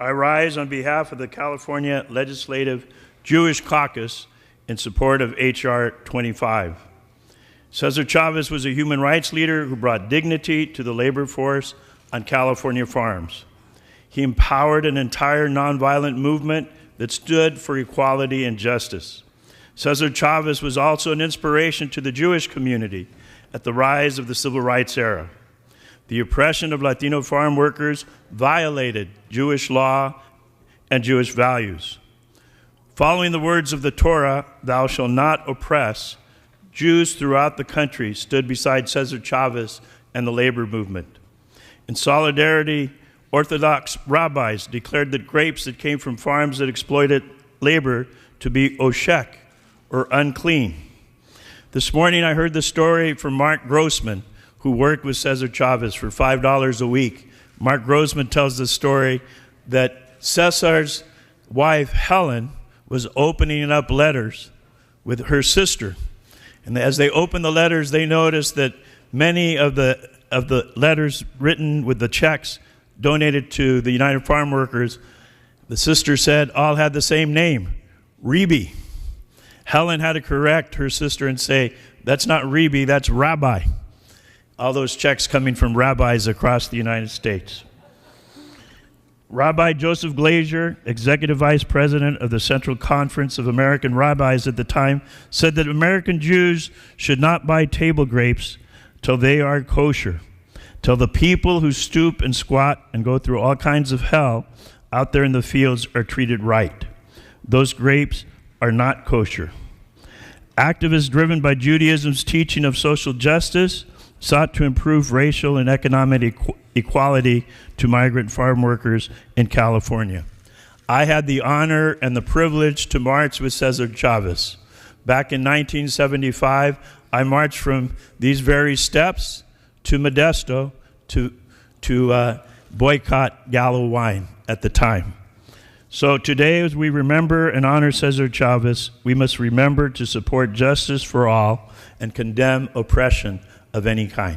I rise on behalf of the California Legislative Jewish Caucus in support of H.R. 25. César Chávez was a human rights leader who brought dignity to the labor force on California farms. He empowered an entire nonviolent movement that stood for equality and justice. César Chávez was also an inspiration to the Jewish community at the rise of the civil rights era. The oppression of Latino farm workers violated Jewish law and Jewish values. Following the words of the Torah, "Thou shalt not oppress," Jews throughout the country stood beside César Chávez and the labor movement. In solidarity, Orthodox rabbis declared that grapes that came from farms that exploited labor to be oshek, or unclean. This morning I heard the story from Mark Grossman, who worked with César Chávez for $5 a week. Mark Grossman tells the story that César's wife, Helen, was opening up letters with her sister. And as they opened the letters, they noticed that many of the letters written with the checks donated to the United Farm Workers, the sister said, all had the same name, Rebi. Helen had to correct her sister and say, that's not Rebi, that's Rabbi. All those checks coming from rabbis across the United States. Rabbi Joseph Glazier, Executive Vice President of the Central Conference of American Rabbis at the time, said that American Jews should not buy table grapes till they are kosher, till the people who stoop and squat and go through all kinds of hell out there in the fields are treated right. Those grapes are not kosher. Activists driven by Judaism's teaching of social justice sought to improve racial and economic equality to migrant farm workers in California. I had the honor and the privilege to march with César Chávez. Back in 1975, I marched from these very steps to Modesto to boycott Gallo wine at the time. So today, as we remember and honor César Chávez, we must remember to support justice for all and condemn oppression of any kind.